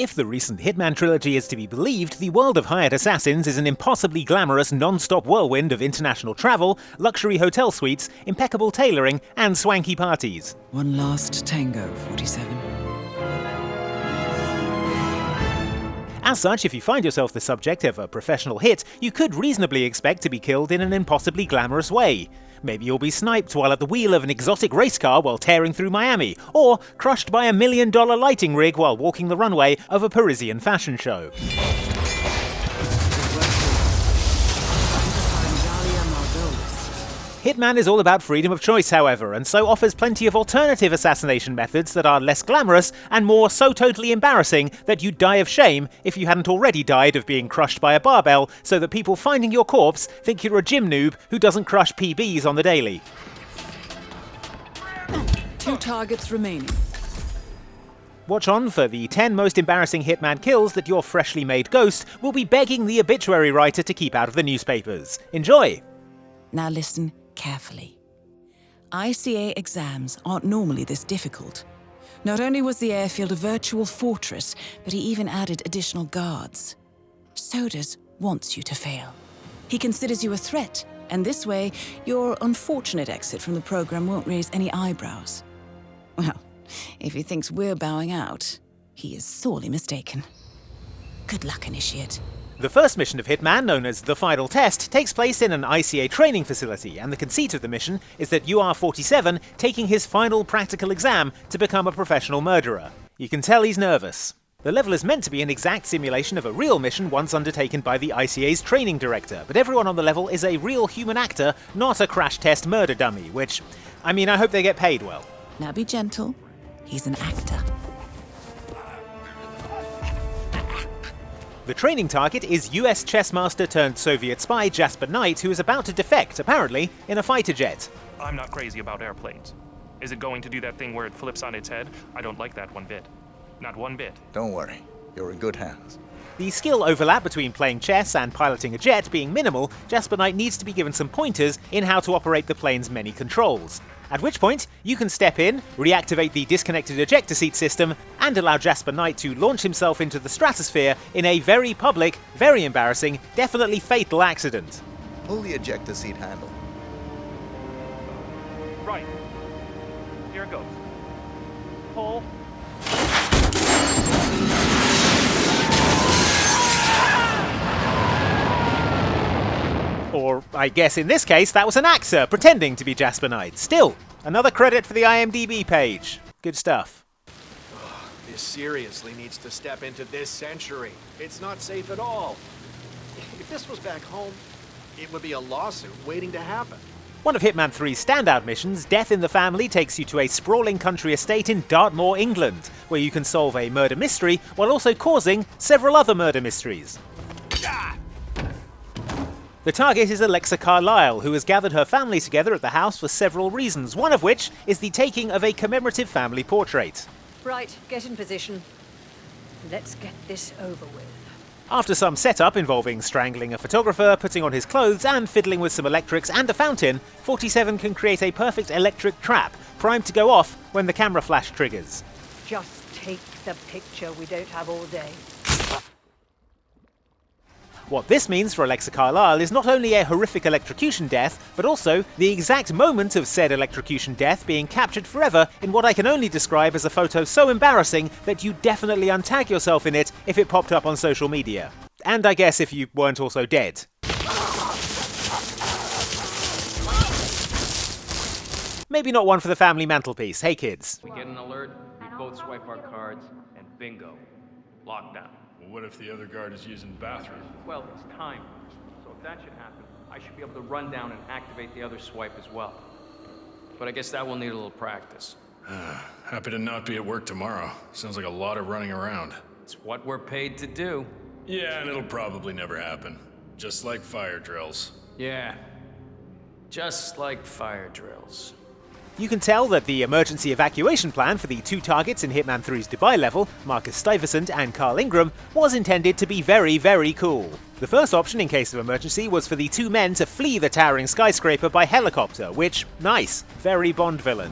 If the recent Hitman trilogy is to be believed, the world of hired assassins is an impossibly glamorous non-stop whirlwind of international travel, luxury hotel suites, impeccable tailoring, and swanky parties. One last tango, 47. As such, if you find yourself the subject of a professional hit, you could reasonably expect to be killed in an impossibly glamorous way. Maybe you'll be sniped while at the wheel of an exotic race car while tearing through Miami, or crushed by $1 million lighting rig while walking the runway of a Parisian fashion show. Hitman is all about freedom of choice, however, and so offers plenty of alternative assassination methods that are less glamorous and more so totally embarrassing that you'd die of shame if you hadn't already died of being crushed by a barbell, so that people finding your corpse think you're a gym noob who doesn't crush PBs on the daily. 2 targets remaining. Watch on for the 10 most embarrassing Hitman kills that your freshly made ghost will be begging the obituary writer to keep out of the newspapers. Enjoy! Now listen carefully. ICA exams aren't normally this difficult. Not only was the airfield a virtual fortress, but he even added additional guards. Sodas wants you to fail. He considers you a threat, and this way, your unfortunate exit from the program won't raise any eyebrows. Well, if he thinks we're bowing out, he is sorely mistaken. Good luck, Initiate. The first mission of Hitman, known as The Final Test, takes place in an ICA training facility, and the conceit of the mission is that you are 47 taking his final practical exam to become a professional murderer. You can tell he's nervous. The level is meant to be an exact simulation of a real mission once undertaken by the ICA's training director, but everyone on the level is a real human actor, not a crash test murder dummy, which, I hope they get paid well. Now be gentle. He's an actor. The training target is US chess master turned Soviet spy Jasper Knight, who is about to defect, apparently, in a fighter jet. I'm not crazy about airplanes. Is it going to do that thing where it flips on its head? I don't like that one bit. Not one bit. Don't worry, you're in good hands. The skill overlap between playing chess and piloting a jet being minimal, Jasper Knight needs to be given some pointers in how to operate the plane's many controls. At which point, you can step in, reactivate the disconnected ejector seat system, and allow Jasper Knight to launch himself into the stratosphere in a very public, very embarrassing, definitely fatal accident. Pull the ejector seat handle. Right. Here it goes. Pull. Or, I guess in this case, that was an actor pretending to be Jasper Knight. Still, another credit for the IMDb page. Good stuff. This seriously needs to step into this century. It's not safe at all. If this was back home, it would be a lawsuit waiting to happen. One of Hitman 3's standout missions, Death in the Family, takes you to a sprawling country estate in Dartmoor, England, where you can solve a murder mystery while also causing several other murder mysteries. The target is Alexa Carlisle, who has gathered her family together at the house for several reasons, one of which is the taking of a commemorative family portrait. Right, get in position. Let's get this over with. After some setup involving strangling a photographer, putting on his clothes, and fiddling with some electrics and a fountain, 47 can create a perfect electric trap, primed to go off when the camera flash triggers. Just take the picture, we don't have all day. What this means for Alexa Carlisle is not only a horrific electrocution death, but also the exact moment of said electrocution death being captured forever in what I can only describe as a photo so embarrassing that you'd definitely untag yourself in it if it popped up on social media. And I guess if you weren't also dead. Maybe not one for the family mantelpiece. Hey kids. We get an alert, we both swipe our cards, and bingo. Lockdown. Well, what if the other guard is using the bathroom? Well, it's time. So if that should happen, I should be able to run down and activate the other swipe as well. But I guess that will need a little practice. Happy to not be at work tomorrow. Sounds like a lot of running around. It's what we're paid to do. Yeah, and it'll probably never happen. Just like fire drills. Yeah. Just like fire drills. You can tell that the emergency evacuation plan for the 2 targets in Hitman 3's Dubai level, Marcus Stuyvesant and Carl Ingram, was intended to be very, very cool. The first option in case of emergency was for the 2 men to flee the towering skyscraper by helicopter, which, nice, very Bond villain.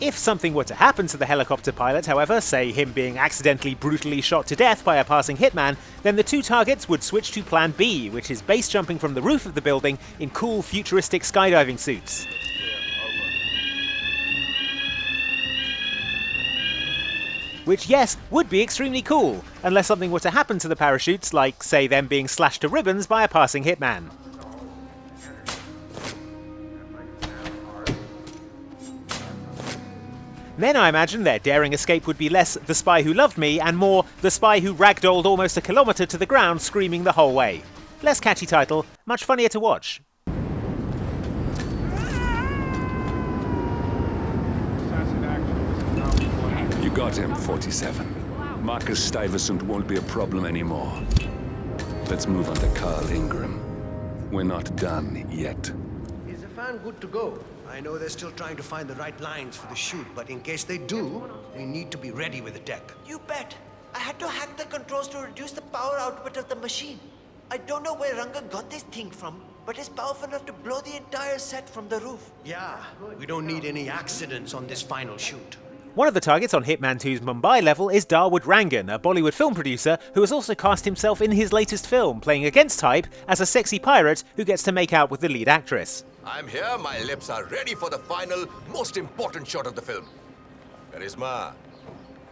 If something were to happen to the helicopter pilot, however, say him being accidentally brutally shot to death by a passing hitman, then the two targets would switch to Plan B, which is base jumping from the roof of the building in cool futuristic skydiving suits. Which, yes, would be extremely cool, unless something were to happen to the parachutes, like, say, them being slashed to ribbons by a passing hitman. Then I imagine their daring escape would be less The Spy Who Loved Me and more The Spy Who Ragdolled Almost a Kilometre to the ground screaming the whole way. Less catchy title, much funnier to watch. You got him, 47. Marcus Stuyvesant won't be a problem anymore. Let's move on to Carl Ingram. We're not done yet. Is the fan good to go? I know they're still trying to find the right lines for the shoot, but in case they do, we need to be ready with the tech. You bet. I had to hack the controls to reduce the power output of the machine. I don't know where Ranga got this thing from, but it's powerful enough to blow the entire set from the roof. Yeah, we don't need any accidents on this final shoot. One of the targets on Hitman 2's Mumbai level is Dawood Rangan, a Bollywood film producer who has also cast himself in his latest film, playing against type as a sexy pirate who gets to make out with the lead actress. I'm here, my lips are ready for the final, most important shot of the film. Charisma,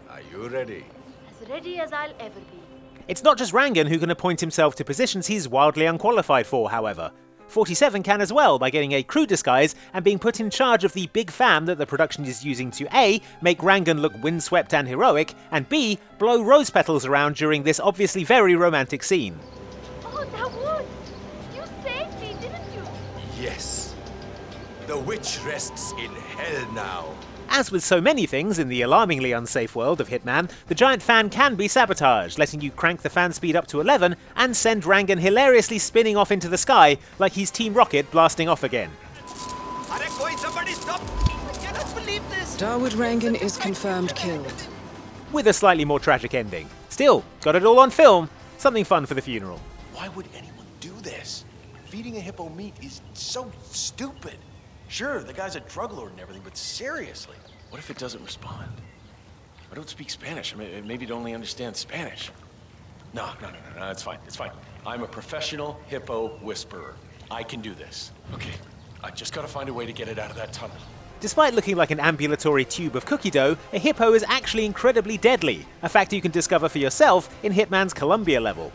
are you ready? As ready as I'll ever be. It's not just Rangan who can appoint himself to positions he's wildly unqualified for, however. 47 can as well, by getting a crew disguise and being put in charge of the big fan that the production is using to A, make Rangan look windswept and heroic, and B, blow rose petals around during this obviously very romantic scene. Oh, that would! You saved me, didn't you? Yes. The witch rests in hell now. As with so many things in the alarmingly unsafe world of Hitman, the giant fan can be sabotaged, letting you crank the fan speed up to 11 and send Rangan hilariously spinning off into the sky like he's Team Rocket blasting off again. Somebody stop! I cannot believe this! Dawood Rangan is confirmed killed. With a slightly more tragic ending. Still, got it all on film. Something fun for the funeral. Why would anyone do this? Feeding a hippo meat is so stupid. Sure, the guy's a drug lord and everything, but seriously, what if it doesn't respond? I don't speak Spanish. I mean, maybe it only understands Spanish. No, it's fine, it's fine. I'm a professional hippo whisperer. I can do this. Okay, I just gotta find a way to get it out of that tunnel. Despite looking like an ambulatory tube of cookie dough, a hippo is actually incredibly deadly, a fact you can discover for yourself in Hitman's Columbia level.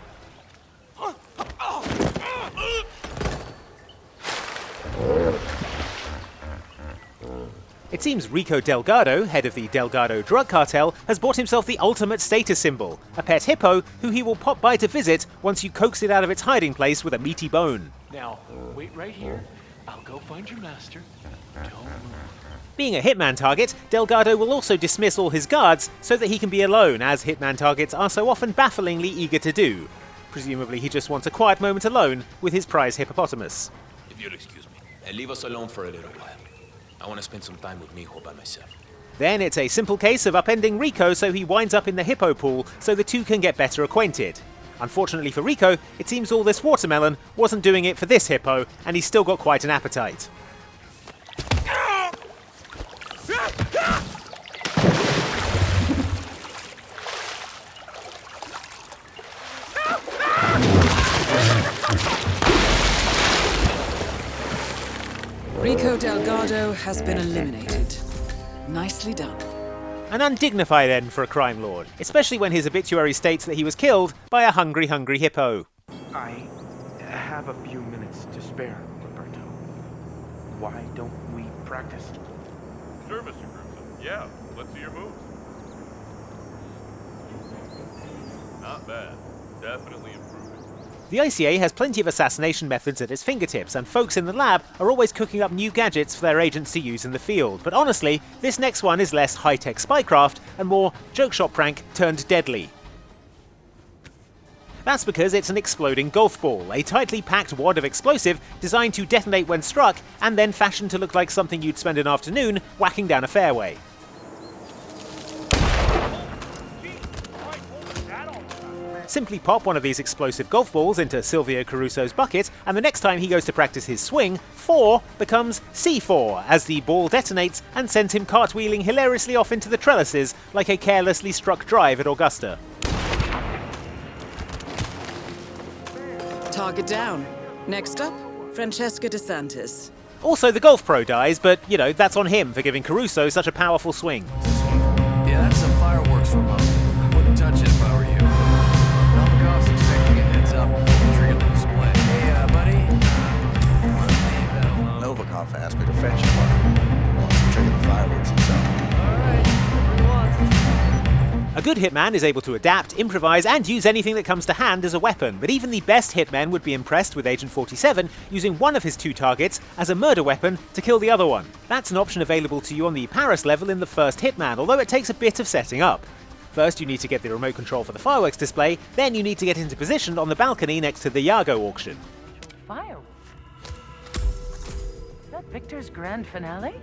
It seems Rico Delgado, head of the Delgado drug cartel, has bought himself the ultimate status symbol, a pet hippo who he will pop by to visit once you coax it out of its hiding place with a meaty bone. Now, wait right here. I'll go find your master. Don't move. Being a Hitman target, Delgado will also dismiss all his guards so that he can be alone, as Hitman targets are so often bafflingly eager to do. Presumably he just wants a quiet moment alone with his prize hippopotamus. If you'll excuse me, and leave us alone for a little while. I want to spend some time with Mijo by myself. Then it's a simple case of upending Rico so he winds up in the hippo pool so the two can get better acquainted. Unfortunately for Rico, it seems all this watermelon wasn't doing it for this hippo, and he's still got quite an appetite. Rico Delgado has been eliminated. Nicely done. An undignified end for a crime lord, especially when his obituary states that he was killed by a hungry hippo. I have a few minutes to spare, Roberto. Why don't we practice? Sure, Mr. Crusoe. Yeah, let's see your moves. Not bad. Definitely improving. The ICA has plenty of assassination methods at its fingertips, and folks in the lab are always cooking up new gadgets for their agents to use in the field. But honestly, this next one is less high-tech spycraft and more joke shop prank turned deadly. That's because it's an exploding golf ball, a tightly packed wad of explosive designed to detonate when struck and then fashioned to look like something you'd spend an afternoon whacking down a fairway. simply pop one of these explosive golf balls into Silvio Caruso's bucket, and the next time he goes to practice his swing, 4 becomes C4 as the ball detonates and sends him cartwheeling hilariously off into the trellises like a carelessly struck drive at Augusta. Target down. Next up, Francesca DeSantis. Also, the golf pro dies, but, you know, that's on him for giving Caruso such a powerful swing. Yeah, that's some fireworks from up. I wouldn't touch it if I were you. Novikov's expecting a heads up before the trigger the display. Hey, buddy. Novikov asked me to fetch him. He wants to trigger the fireworks himself. A good hitman is able to adapt, improvise, and use anything that comes to hand as a weapon, but even the best hitmen would be impressed with Agent 47 using one of his 2 targets as a murder weapon to kill the other one. That's an option available to you on the Paris level in the first Hitman, although it takes a bit of setting up. First, you need to get the remote control for the fireworks display, then you need to get into position on the balcony next to the Iago auction. Fireworks? Is that Victor's grand finale?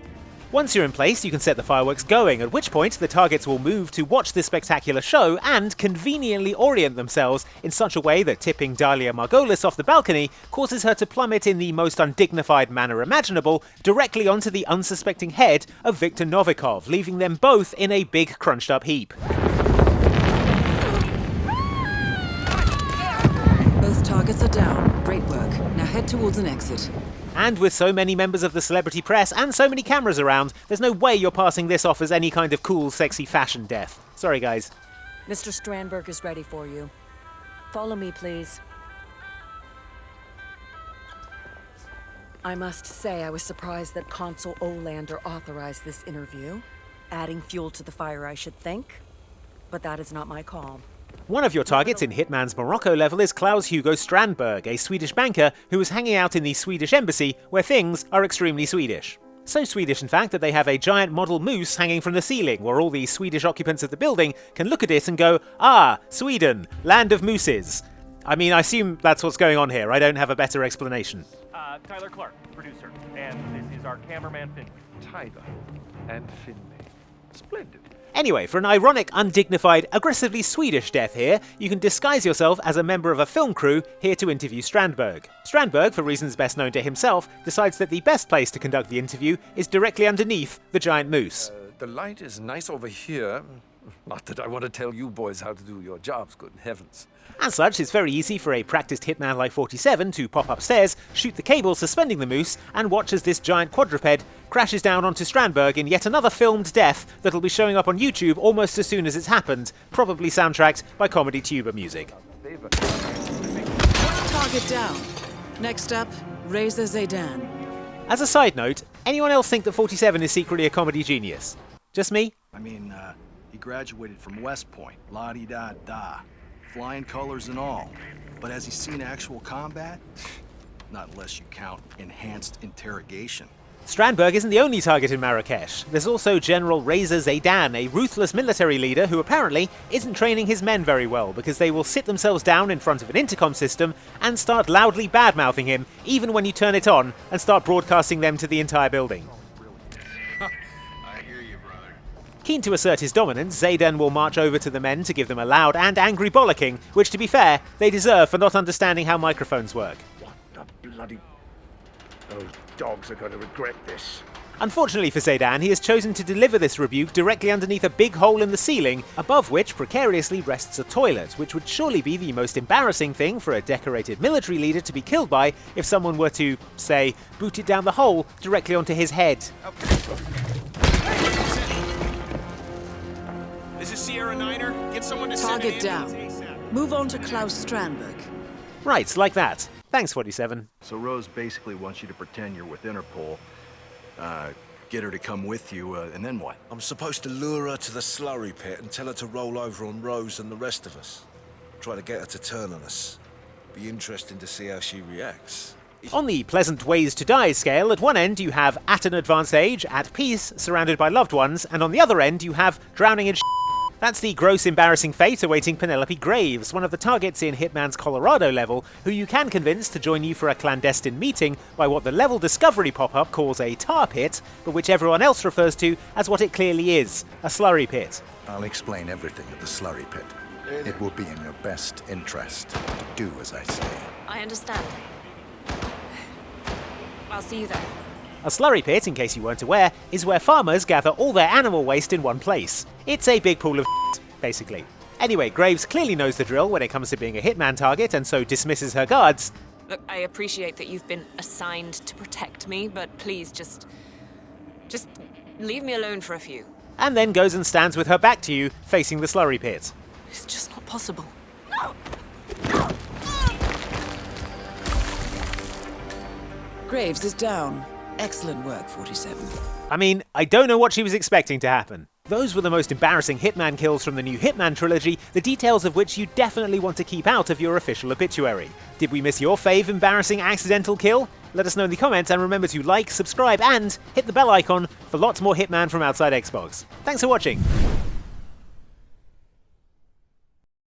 Once you're in place, you can set the fireworks going, at which point the targets will move to watch this spectacular show and conveniently orient themselves in such a way that tipping Dalia Margolis off the balcony causes her to plummet in the most undignified manner imaginable directly onto the unsuspecting head of Viktor Novikov, leaving them both in a big crunched up heap. Both targets are down. Great work. Now head towards an exit. And with so many members of the celebrity press and so many cameras around, there's no way you're passing this off as any kind of cool, sexy fashion death. Sorry, guys. Mr. Strandberg is ready for you. Follow me, please. I must say I was surprised that Consul Olander authorized this interview. Adding fuel to the fire, I should think. But that is not my call. One of your targets in Hitman's Morocco level is Klaus-Hugo Strandberg, a Swedish banker who is hanging out in the Swedish embassy where things are extremely Swedish. So Swedish, in fact, that they have a giant model moose hanging from the ceiling where all the Swedish occupants of the building can look at it and go, "Ah, Sweden, land of mooses." I mean, I assume that's what's going on here. I don't have a better explanation. Tyler Clark, producer, and this is our cameraman Finley. Tyler and Finley. Splendid. Anyway, for an ironic, undignified, aggressively Swedish death here, you can disguise yourself as a member of a film crew here to interview Strandberg. Strandberg, for reasons best known to himself, decides that the best place to conduct the interview is directly underneath the giant moose. The light is nice over here. Not that I want to tell you boys how to do your jobs, good heavens. As such, it's very easy for a practiced hitman like 47 to pop upstairs, shoot the cable suspending the moose, and watch as this giant quadruped crashes down onto Strandberg in yet another filmed death that'll be showing up on YouTube almost as soon as it's happened, probably soundtracked by Comedy Tuba music. Target down. Next up, Reza Zaydan. As a side note, anyone else think that 47 is secretly a comedy genius? Just me? I mean, he graduated from West Point, la-di-da-da, flying colors and all. But has he seen actual combat? Not unless you count enhanced interrogation. Strandberg isn't the only target in Marrakesh. There's also General Reza Zaydan, a ruthless military leader who apparently isn't training his men very well because they will sit themselves down in front of an intercom system and start loudly bad-mouthing him even when you turn it on and start broadcasting them to the entire building. Keen to assert his dominance, Zaydan will march over to the men to give them a loud and angry bollocking, which, to be fair, they deserve for not understanding how microphones work. What the bloody... Those dogs are going to regret this. Unfortunately for Zaydan, he has chosen to deliver this rebuke directly underneath a big hole in the ceiling, above which precariously rests a toilet, which would surely be the most embarrassing thing for a decorated military leader to be killed by if someone were to, say, boot it down the hole directly onto his head. This is Sierra Niner. Get someone to Target down. Move on to Klaus Strandberg. Right, like that. Thanks, 47. So Rose basically wants you to pretend you're with Interpol, get her to come with you, and then what? I'm supposed to lure her to the slurry pit and tell her to roll over on Rose and the rest of us. Try to get her to turn on us. Be interesting to see how she reacts. On the pleasant ways to die scale, at one end you have at an advanced age, at peace, surrounded by loved ones, and on the other end you have drowning in That's the gross, embarrassing fate awaiting Penelope Graves, one of the targets in Hitman's Colorado level, who you can convince to join you for a clandestine meeting by what the level discovery pop-up calls a tar pit, but which everyone else refers to as what it clearly is, a slurry pit. I'll explain everything at the slurry pit. It will be in your best interest to do as I say. I understand. I'll see you there. A slurry pit, in case you weren't aware, is where farmers gather all their animal waste in one place. It's a big pool of basically. Anyway, Graves clearly knows the drill when it comes to being a hitman target and so dismisses her guards. Look, I appreciate that you've been assigned to protect me, but please just leave me alone for a few. And then goes and stands with her back to you, facing the slurry pit. It's just not possible. Graves is down. Excellent work, 47. I mean, I don't know what she was expecting to happen. Those were the most embarrassing Hitman kills from the new Hitman trilogy, the details of which you definitely want to keep out of your official obituary. Did we miss your fave embarrassing accidental kill? Let us know in the comments, and remember to like, subscribe, and hit the bell icon for lots more Hitman from Outside Xbox. Thanks for watching.